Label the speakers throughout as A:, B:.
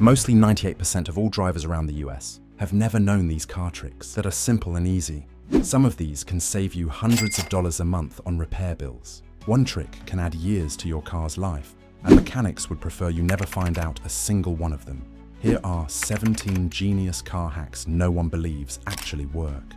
A: Mostly 98% of all drivers around the US have never known these car tricks that are simple and easy. Some of these can save you hundreds of dollars a month on repair bills. One trick can add years to your car's life, and mechanics would prefer you never find out a single one of them. Here are 17 genius car hacks no one believes actually work.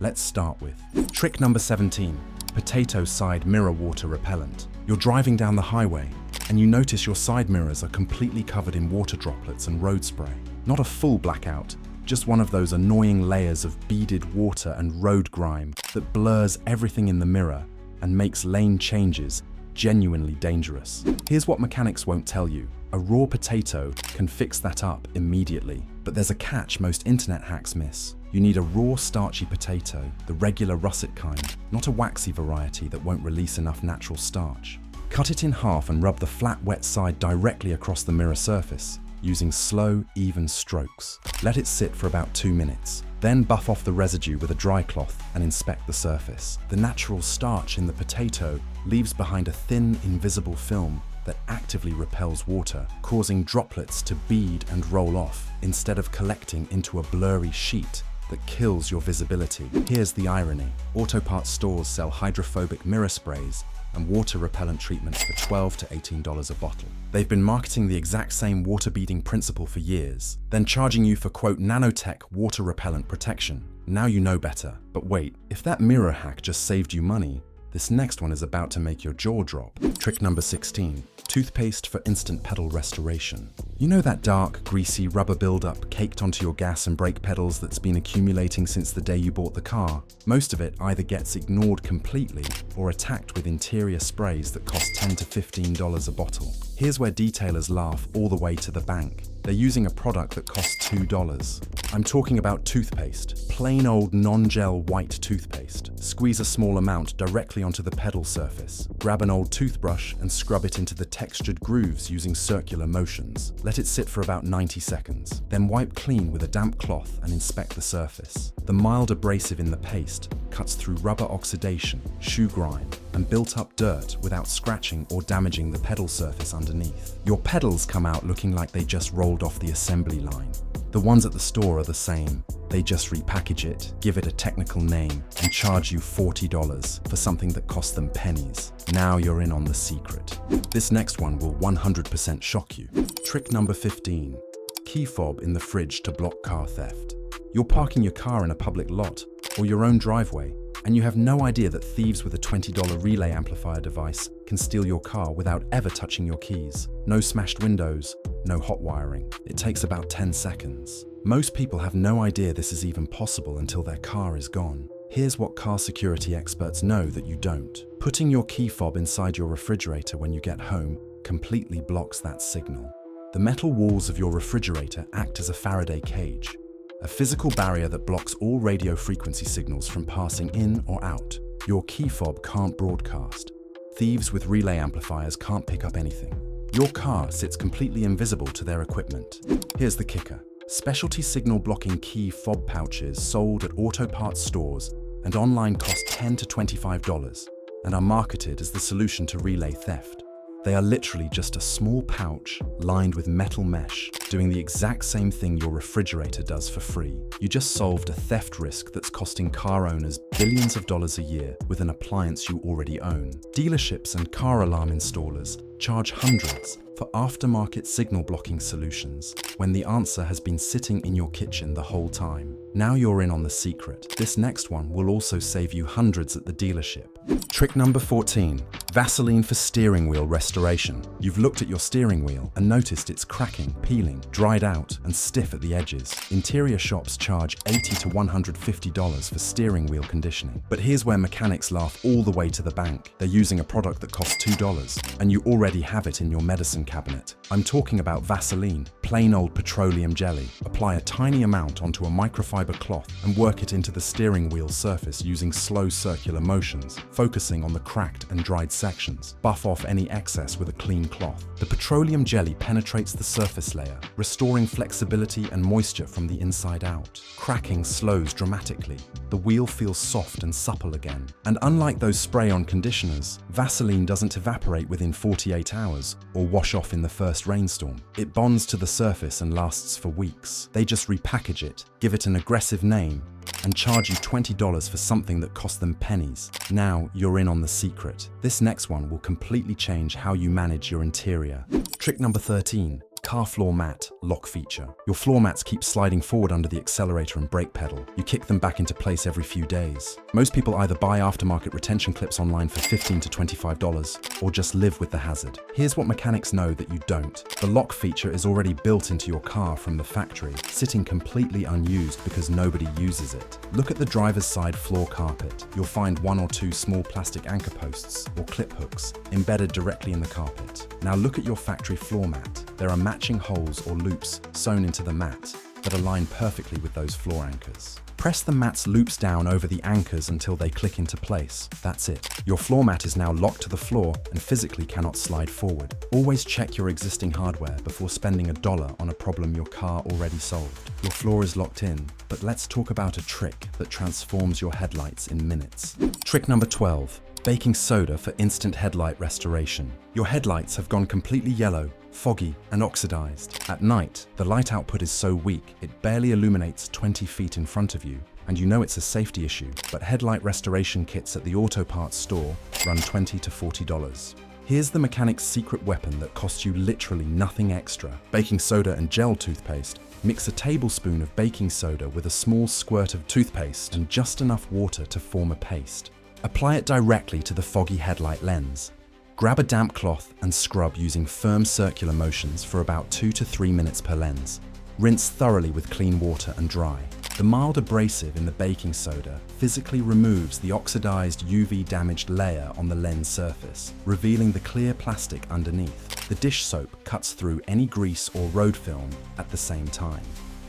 A: Let's start with trick number 17, potato side mirror water repellent. You're driving down the highway and you notice your side mirrors are completely covered in water droplets and road spray. Not a full blackout, just one of those annoying layers of beaded water and road grime that blurs everything in the mirror and makes lane changes genuinely dangerous. Here's what mechanics won't tell you. A raw potato can fix that up immediately. But there's a catch most internet hacks miss. You need a raw starchy potato, the regular russet kind, not a waxy variety that won't release enough natural starch. Cut it in half and rub the flat wet side directly across the mirror surface, using slow, even strokes. Let it sit for about 2 minutes. Then buff off the residue with a dry cloth and inspect the surface. The natural starch in the potato leaves behind a thin, invisible film that actively repels water, causing droplets to bead and roll off, instead of collecting into a blurry sheet that kills your visibility. Here's the irony. Auto parts stores sell hydrophobic mirror sprays and water repellent treatments for $12 to $18 a bottle. They've been marketing the exact same water beading principle for years, then charging you for quote nanotech water repellent protection. Now you know better. But wait, if that mirror hack just saved you money, this next one is about to make your jaw drop. Trick number 16, toothpaste for instant pedal restoration. You know that dark, greasy rubber buildup caked onto your gas and brake pedals that's been accumulating since the day you bought the car? Most of it either gets ignored completely or attacked with interior sprays that cost $10 to $15 a bottle. Here's where detailers laugh all the way to the bank. They're using a product that costs $2. I'm talking about toothpaste, plain old non-gel white toothpaste. Squeeze a small amount directly onto the pedal surface. Grab an old toothbrush and scrub it into the textured grooves using circular motions. Let it sit for about 90 seconds. Then wipe clean with a damp cloth and inspect the surface. The mild abrasive in the paste cuts through rubber oxidation, shoe grime, and built-up dirt without scratching or damaging the pedal surface underneath. Your pedals come out looking like they just rolled off the assembly line. The ones at the store are the same. They just repackage it, give it a technical name, and charge you $40 for something that cost them pennies. Now you're in on the secret. This next one will 100% shock you. Trick number 15, key fob in the fridge to block car theft. You're parking your car in a public lot or your own driveway, and you have no idea that thieves with a $20 relay amplifier device can steal your car without ever touching your keys. No smashed windows, no hot wiring. It takes about 10 seconds. Most people have no idea this is even possible until their car is gone. Here's what car security experts know that you don't. Putting your key fob inside your refrigerator when you get home completely blocks that signal. The metal walls of your refrigerator act as a Faraday cage, a physical barrier that blocks all radio frequency signals from passing in or out. Your key fob can't broadcast. Thieves with relay amplifiers can't pick up anything. Your car sits completely invisible to their equipment. Here's the kicker. Specialty signal blocking key fob pouches sold at auto parts stores and online cost $10 to $25 and are marketed as the solution to relay theft. They are literally just a small pouch lined with metal mesh, doing the exact same thing your refrigerator does for free. You just solved a theft risk that's costing car owners billions of dollars a year with an appliance you already own. Dealerships and car alarm installers charge hundreds for aftermarket signal blocking solutions when the answer has been sitting in your kitchen the whole time. Now you're in on the secret. This next one will also save you hundreds at the dealership. Trick number 14, Vaseline for steering wheel restoration. You've looked at your steering wheel and noticed it's cracking, peeling, dried out, and stiff at the edges. Interior shops charge $80 to $150 for steering wheel conditioning. But here's where mechanics laugh all the way to the bank. They're using a product that costs $2, and you already have it in your medicine cabinet. I'm talking about Vaseline, plain old petroleum jelly. Apply a tiny amount onto a microfiber cloth and work it into the steering wheel surface using slow circular motions, focusing on the cracked and dried sections. Buff off any excess with a clean cloth. The petroleum jelly penetrates the surface layer, restoring flexibility and moisture from the inside out. Cracking slows dramatically. The wheel feels soft and supple again. And unlike those spray-on conditioners, Vaseline doesn't evaporate within 48 hours or wash off in the first rainstorm. It bonds to the surface and lasts for weeks. They just repackage it, give it an aggressive name, and charge you $20 for something that cost them pennies. Now you're in on the secret. This next one will completely change how you manage your interior. Trick number 13. Car floor mat lock feature. Your floor mats keep sliding forward under the accelerator and brake pedal. You kick them back into place every few days. Most people either buy aftermarket retention clips online for $15 to $25 or just live with the hazard. Here's what mechanics know that you don't. The lock feature is already built into your car from the factory, sitting completely unused because nobody uses it. Look at the driver's side floor carpet. You'll find one or two small plastic anchor posts or clip hooks embedded directly in the carpet. Now look at your factory floor mat. There are matching holes or loops sewn into the mat that align perfectly with those floor anchors. Press the mat's loops down over the anchors until they click into place. That's it. Your floor mat is now locked to the floor and physically cannot slide forward. Always check your existing hardware before spending $1 on a problem your car already solved. Your floor is locked in, but let's talk about a trick that transforms your headlights in minutes. Trick number 12. Baking soda for instant headlight restoration. Your headlights have gone completely yellow, foggy, and oxidized. At night, the light output is so weak it barely illuminates 20 feet in front of you, and you know it's a safety issue, but headlight restoration kits at the auto parts store run $20 to $40. Here's the mechanic's secret weapon that costs you literally nothing extra. Baking soda and gel toothpaste. Mix a tablespoon of baking soda with a small squirt of toothpaste and just enough water to form a paste. Apply it directly to the foggy headlight lens. Grab a damp cloth and scrub using firm circular motions for about 2 to 3 minutes per lens. Rinse thoroughly with clean water and dry. The mild abrasive in the baking soda physically removes the oxidized UV-damaged layer on the lens surface, revealing the clear plastic underneath. The dish soap cuts through any grease or road film at the same time.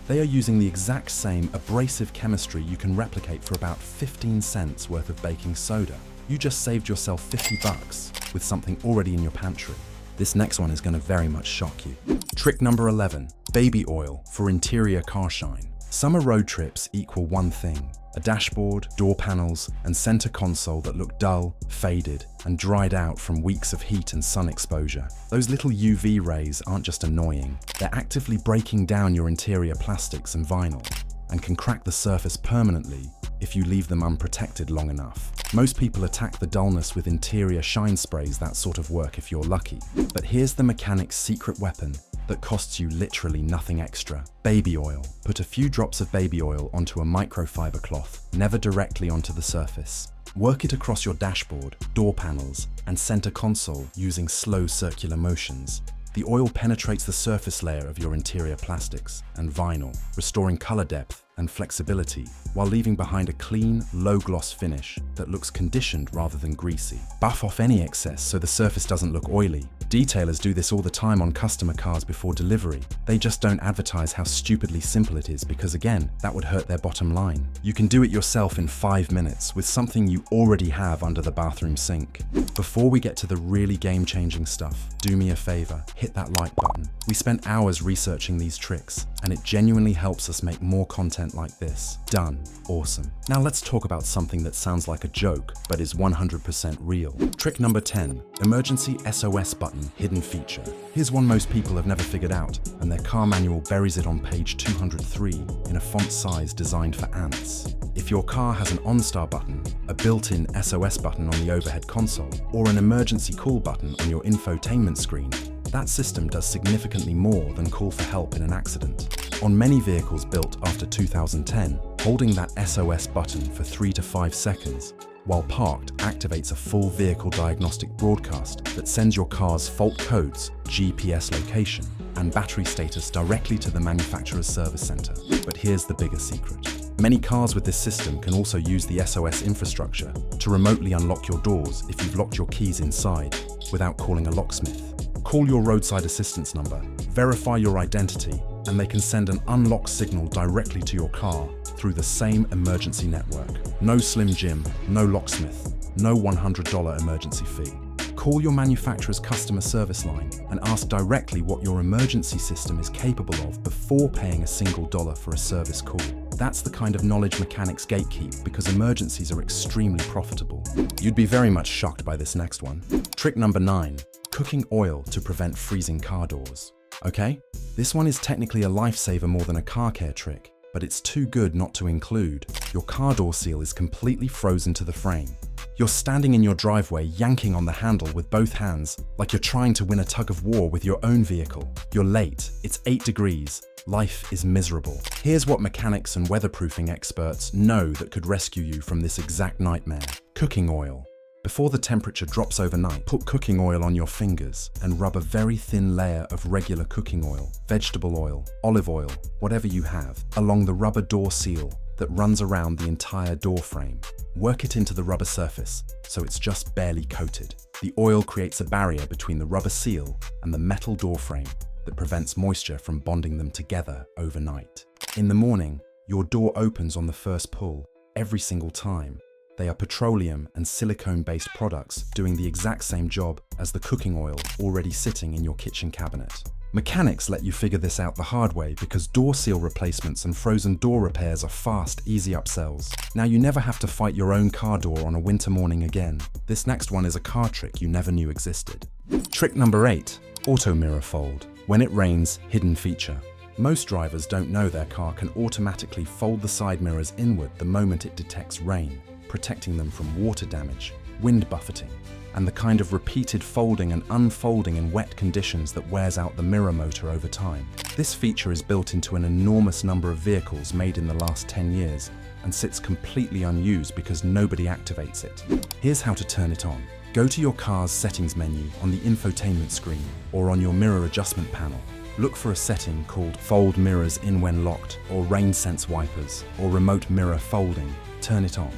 A: They are using the exact same abrasive chemistry you can replicate for about 15 cents worth of baking soda. You just saved yourself 50 bucks with something already in your pantry. This next one is going to very much shock you. Trick number 11. Baby oil for interior car shine. Summer road trips equal one thing: a dashboard, door panels, and center console that look dull, faded, and dried out from weeks of heat and sun exposure. Those little UV rays aren't just annoying, they're actively breaking down your interior plastics and vinyl, and can crack the surface permanently if you leave them unprotected long enough. Most people attack the dullness with interior shine sprays that sort of work if you're lucky. But here's the mechanic's secret weapon that costs you literally nothing extra. Baby oil. Put a few drops of baby oil onto a microfiber cloth, never directly onto the surface. Work it across your dashboard, door panels, and center console using slow circular motions. The oil penetrates the surface layer of your interior plastics and vinyl, restoring color depth and flexibility, while leaving behind a clean, low-gloss finish that looks conditioned rather than greasy. Buff off any excess so the surface doesn't look oily. Detailers do this all the time on customer cars before delivery. They just don't advertise how stupidly simple it is because, again, that would hurt their bottom line. You can do it yourself in 5 minutes with something you already have under the bathroom sink. Before we get to the really game-changing stuff, do me a favor, hit that like button. We spent hours researching these tricks, and it genuinely helps us make more content like this. Done. Awesome. Now let's talk about something that sounds like a joke, but is 100% real. Trick number 10. Emergency SOS button hidden feature. Here's one most people have never figured out, and their car manual buries it on page 203 in a font size designed for ants. If your car has an OnStar button, a built-in SOS button on the overhead console, or an emergency call button on your infotainment screen, that system does significantly more than call for help in an accident. On many vehicles built after 2010, holding that SOS button for 3 to 5 seconds while parked activates a full vehicle diagnostic broadcast that sends your car's fault codes, GPS location, and battery status directly to the manufacturer's service center. But here's the bigger secret. Many cars with this system can also use the SOS infrastructure to remotely unlock your doors if you've locked your keys inside without calling a locksmith. Call your roadside assistance number, verify your identity, and they can send an unlock signal directly to your car through the same emergency network. No Slim Jim, no locksmith, no $100 emergency fee. Call your manufacturer's customer service line and ask directly what your emergency system is capable of before paying a single dollar for a service call. That's the kind of knowledge mechanics gatekeep because emergencies are extremely profitable. You'd be very much shocked by this next one. Trick number 9, cooking oil to prevent freezing car doors. Okay, this one is technically a lifesaver more than a car care trick, but it's too good not to include. Your car door seal is completely frozen to the frame. You're standing in your driveway yanking on the handle with both hands like you're trying to win a tug of war with your own vehicle. You're late, it's 8 degrees, life is miserable. Here's what mechanics and weatherproofing experts know that could rescue you from this exact nightmare. Cooking oil. Before the temperature drops overnight, put cooking oil on your fingers and rub a very thin layer of regular cooking oil, vegetable oil, olive oil, whatever you have, along the rubber door seal that runs around the entire door frame. Work it into the rubber surface so it's just barely coated. The oil creates a barrier between the rubber seal and the metal door frame that prevents moisture from bonding them together overnight. In the morning, your door opens on the first pull every single time. They are petroleum and silicone-based products doing the exact same job as the cooking oil already sitting in your kitchen cabinet. Mechanics let you figure this out the hard way because door seal replacements and frozen door repairs are fast, easy upsells. Now you never have to fight your own car door on a winter morning again. This next one is a car trick you never knew existed. Trick number 8, auto mirror fold. When it rains, hidden feature. Most drivers don't know their car can automatically fold the side mirrors inward the moment it detects rain, protecting them from water damage, wind buffeting, and the kind of repeated folding and unfolding in wet conditions that wears out the mirror motor over time. This feature is built into an enormous number of vehicles made in the last 10 years and sits completely unused because nobody activates it. Here's how to turn it on. Go to your car's settings menu on the infotainment screen or on your mirror adjustment panel. Look for a setting called Fold Mirrors In When Locked or Rain Sense Wipers or Remote Mirror Folding. Turn it on.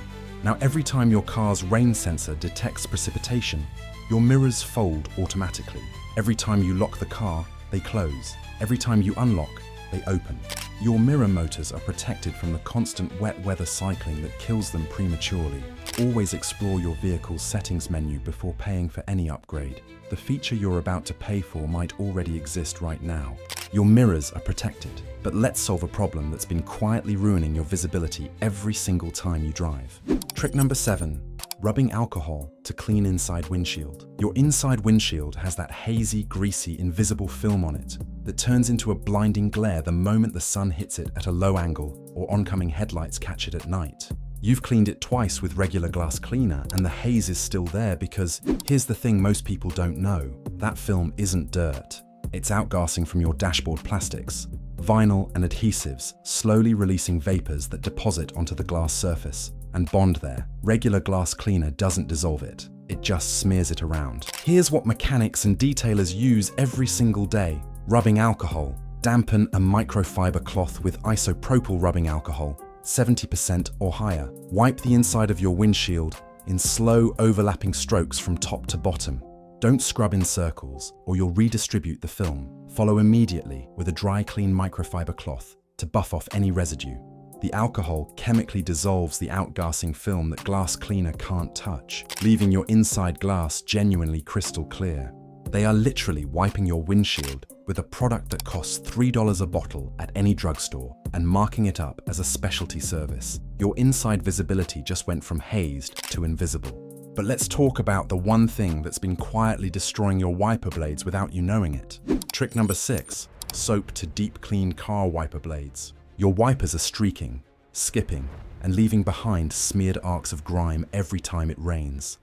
A: Now every time your car's rain sensor detects precipitation, your mirrors fold automatically. Every time you lock the car, they close. Every time you unlock, they open. Your mirror motors are protected from the constant wet weather cycling that kills them prematurely. Always explore your vehicle's settings menu before paying for any upgrade. The feature you're about to pay for might already exist right now. Your mirrors are protected, but let's solve a problem that's been quietly ruining your visibility every single time you drive. Trick number 7, rubbing alcohol to clean inside windshield. Your inside windshield has that hazy, greasy, invisible film on it that turns into a blinding glare the moment the sun hits it at a low angle or oncoming headlights catch it at night. You've cleaned it twice with regular glass cleaner and the haze is still there because here's the thing most people don't know. That film isn't dirt. It's outgassing from your dashboard plastics, vinyl and adhesives, slowly releasing vapors that deposit onto the glass surface and bond there. Regular glass cleaner doesn't dissolve it. It just smears it around. Here's what mechanics and detailers use every single day. Rubbing alcohol. Dampen a microfiber cloth with isopropyl rubbing alcohol, 70% or higher. Wipe the inside of your windshield in slow, overlapping strokes from top to bottom. Don't scrub in circles, or you'll redistribute the film. Follow immediately with a dry, clean microfiber cloth to buff off any residue. The alcohol chemically dissolves the outgassing film that glass cleaner can't touch, leaving your inside glass genuinely crystal clear. They are literally wiping your windshield with a product that costs $3 a bottle at any drugstore and marking it up as a specialty service. Your inside visibility just went from hazed to invisible. But let's talk about the one thing that's been quietly destroying your wiper blades without you knowing it. Trick number 6, soap to deep clean car wiper blades. Your wipers are streaking, skipping, and leaving behind smeared arcs of grime every time it rains.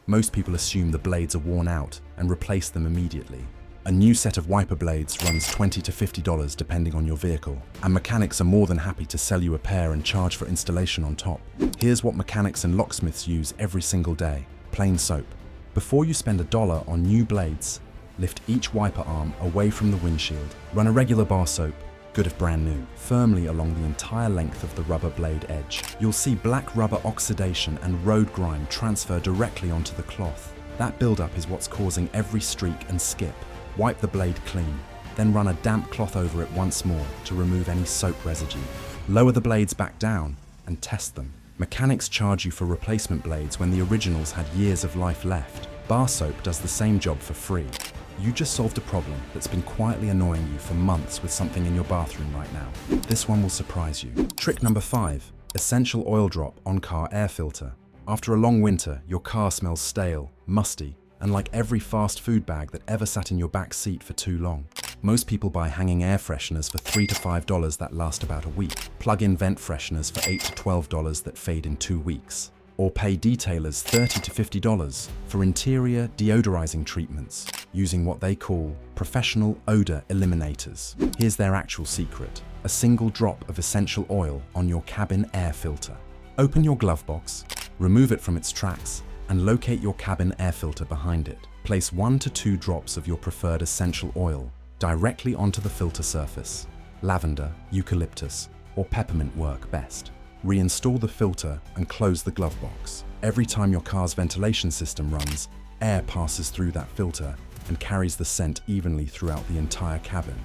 A: Most people assume the blades are worn out and replace them immediately. A new set of wiper blades runs $20 to $50 depending on your vehicle, and mechanics are more than happy to sell you a pair and charge for installation on top. Here's what mechanics and locksmiths use every single day. Plain soap. Before you spend $1 on new blades, lift each wiper arm away from the windshield. Run a regular bar soap, good if brand new, firmly along the entire length of the rubber blade edge. You'll see black rubber oxidation and road grime transfer directly onto the cloth. That buildup is what's causing every streak and skip. Wipe the blade clean, then run a damp cloth over it once more to remove any soap residue. Lower the blades back down and test them. Mechanics charge you for replacement blades when the originals had years of life left. Bar soap does the same job for free. You just solved a problem that's been quietly annoying you for months with something in your bathroom right now. This one will surprise you. Trick number 5, essential oil drop on car air filter. After a long winter, your car smells stale, musty, and like every fast food bag that ever sat in your back seat for too long. Most people buy hanging air fresheners for $3 to $5 that last about a week, plug-in vent fresheners for $8 to $12 that fade in 2 weeks, or pay detailers $30 to $50 for interior deodorizing treatments using what they call professional odor eliminators. Here's their actual secret: a single drop of essential oil on your cabin air filter. Open your glove box, remove it from its tracks, and locate your cabin air filter behind it. Place 1 to 2 drops of your preferred essential oil directly onto the filter surface. Lavender, eucalyptus, or peppermint work best. Reinstall the filter and close the glove box. Every time your car's ventilation system runs, air passes through that filter and carries the scent evenly throughout the entire cabin.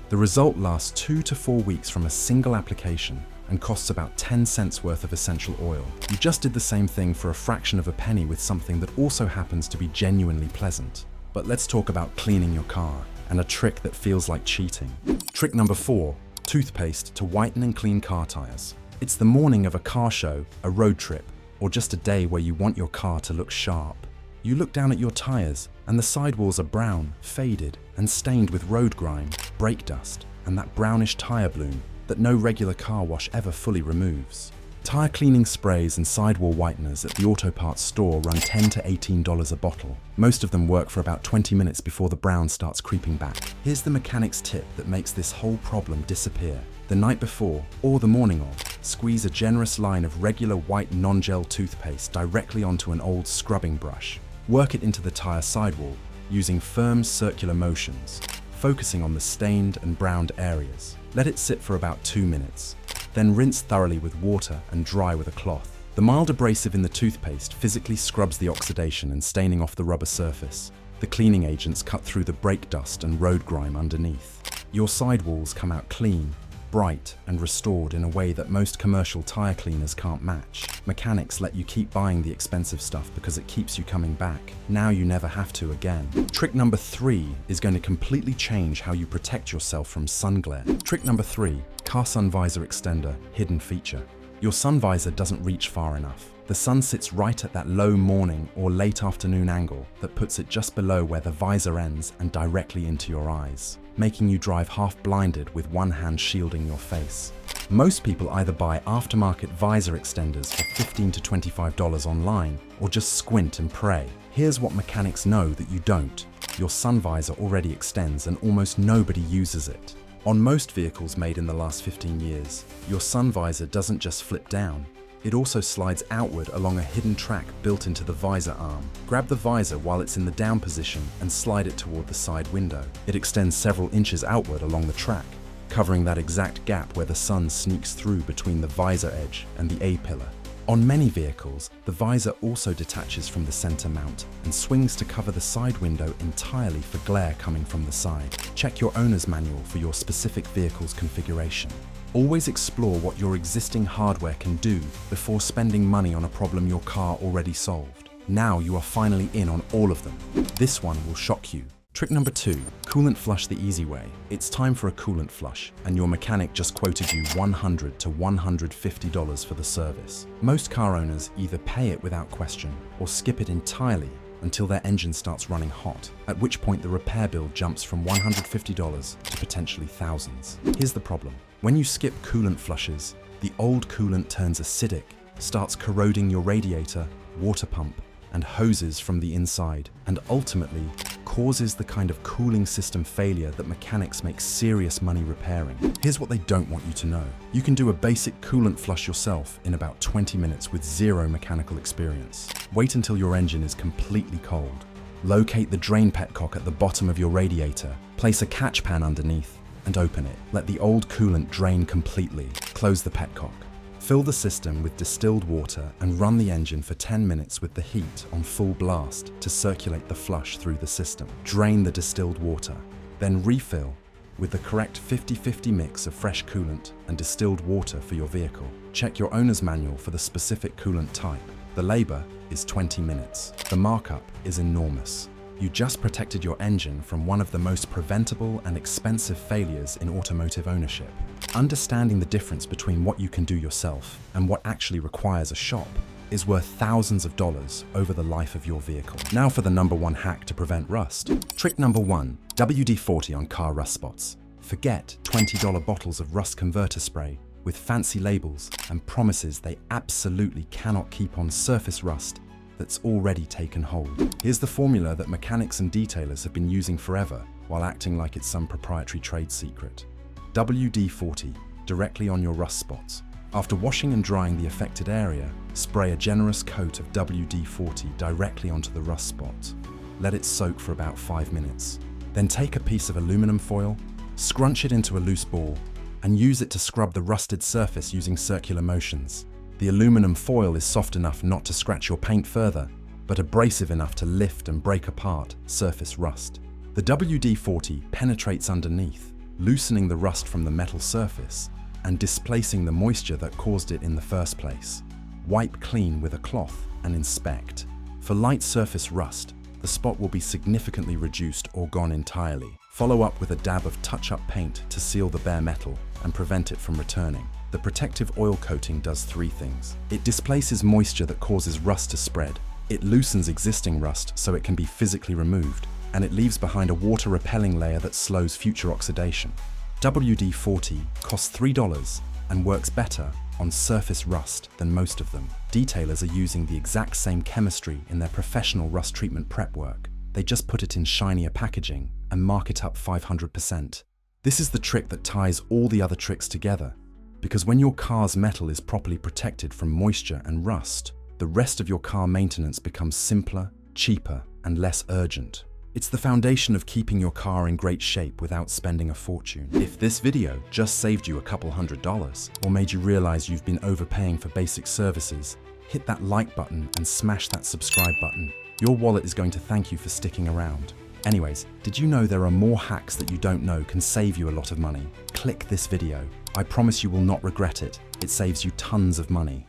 A: The result lasts 2 to 4 weeks from a single application and costs about 10 cents worth of essential oil. You just did the same thing for a fraction of a penny with something that also happens to be genuinely pleasant. But let's talk about cleaning your car, and a trick that feels like cheating. Trick number 4, toothpaste to whiten and clean car tires. It's the morning of a car show, a road trip, or just a day where you want your car to look sharp. You look down at your tires, and the sidewalls are brown, faded, and stained with road grime, brake dust, and that brownish tire bloom that no regular car wash ever fully removes. Tire cleaning sprays and sidewall whiteners at the auto parts store run $10 to $18 a bottle. Most of them work for about 20 minutes before the brown starts creeping back. Here's the mechanic's tip that makes this whole problem disappear. The night before, or the morning of, squeeze a generous line of regular white non-gel toothpaste directly onto an old scrubbing brush. Work it into the tire sidewall using firm circular motions, focusing on the stained and browned areas. Let it sit for about 2 minutes. Then rinse thoroughly with water and dry with a cloth. The mild abrasive in the toothpaste physically scrubs the oxidation and staining off the rubber surface. The cleaning agents cut through the brake dust and road grime underneath. Your sidewalls come out clean, bright, and restored in a way that most commercial tire cleaners can't match. Mechanics let you keep buying the expensive stuff because it keeps you coming back. Now you never have to again. Trick number 3 is going to completely change how you protect yourself from sun glare. Trick number 3, car sun visor extender, hidden feature. Your sun visor doesn't reach far enough. The sun sits right at that low morning or late afternoon angle that puts it just below where the visor ends and directly into your eyes, making you drive half blinded with one hand shielding your face. Most people either buy aftermarket visor extenders for $15 to $25 online or just squint and pray. Here's what mechanics know that you don't. Your sun visor already extends and almost nobody uses it. On most vehicles made in the last 15 years, your sun visor doesn't just flip down. It also slides outward along a hidden track built into the visor arm. Grab the visor while it's in the down position and slide it toward the side window. It extends several inches outward along the track, covering that exact gap where the sun sneaks through between the visor edge and the A-pillar. On many vehicles, the visor also detaches from the center mount and swings to cover the side window entirely for glare coming from the side. Check your owner's manual for your specific vehicle's configuration. Always explore what your existing hardware can do before spending money on a problem your car already solved. Now you are finally in on all of them. This one will shock you. Trick number 2, coolant flush the easy way. It's time for a coolant flush, and your mechanic just quoted you $100 to $150 for the service. Most car owners either pay it without question or skip it entirely until their engine starts running hot, at which point the repair bill jumps from $150 to potentially thousands. Here's the problem. When you skip coolant flushes, the old coolant turns acidic, starts corroding your radiator, water pump, and hoses from the inside, and ultimately causes the kind of cooling system failure that mechanics make serious money repairing. Here's what they don't want you to know. You can do a basic coolant flush yourself in about 20 minutes with zero mechanical experience. Wait until your engine is completely cold. Locate the drain petcock at the bottom of your radiator, place a catch pan underneath, and open it. Let the old coolant drain completely. Close the petcock. Fill the system with distilled water and run the engine for 10 minutes with the heat on full blast to circulate the flush through the system. Drain the distilled water, then refill with the correct 50-50 mix of fresh coolant and distilled water for your vehicle. Check your owner's manual for the specific coolant type. The labor is 20 minutes. The markup is enormous. You just protected your engine from one of the most preventable and expensive failures in automotive ownership. Understanding the difference between what you can do yourself and what actually requires a shop is worth thousands of dollars over the life of your vehicle. Now for the #1 hack to prevent rust. Trick number 1, WD-40 on car rust spots. Forget $20 bottles of rust converter spray with fancy labels and promises they absolutely cannot keep on surface rust that's already taken hold. Here's the formula that mechanics and detailers have been using forever while acting like it's some proprietary trade secret. WD-40 directly on your rust spots. After washing and drying the affected area, spray a generous coat of WD-40 directly onto the rust spot. Let it soak for about 5 minutes. Then take a piece of aluminum foil, scrunch it into a loose ball, and use it to scrub the rusted surface using circular motions. The aluminum foil is soft enough not to scratch your paint further, but abrasive enough to lift and break apart surface rust. The WD-40 penetrates underneath, loosening the rust from the metal surface and displacing the moisture that caused it in the first place. Wipe clean with a cloth and inspect. For light surface rust, the spot will be significantly reduced or gone entirely. Follow up with a dab of touch-up paint to seal the bare metal and prevent it from returning. The protective oil coating does 3 things. It displaces moisture that causes rust to spread. It loosens existing rust so it can be physically removed, and it leaves behind a water-repelling layer that slows future oxidation. WD-40 costs $3 and works better on surface rust than most of them. Detailers are using the exact same chemistry in their professional rust treatment prep work. They just put it in shinier packaging and mark it up 500%. This is the trick that ties all the other tricks together, because when your car's metal is properly protected from moisture and rust, the rest of your car maintenance becomes simpler, cheaper, and less urgent. It's the foundation of keeping your car in great shape without spending a fortune. If this video just saved you a couple $100 or made you realize you've been overpaying for basic services, hit that like button and smash that subscribe button. Your wallet is going to thank you for sticking around. Anyways, did you know there are more hacks that you don't know can save you a lot of money? Click this video. I promise you will not regret it. It saves you tons of money.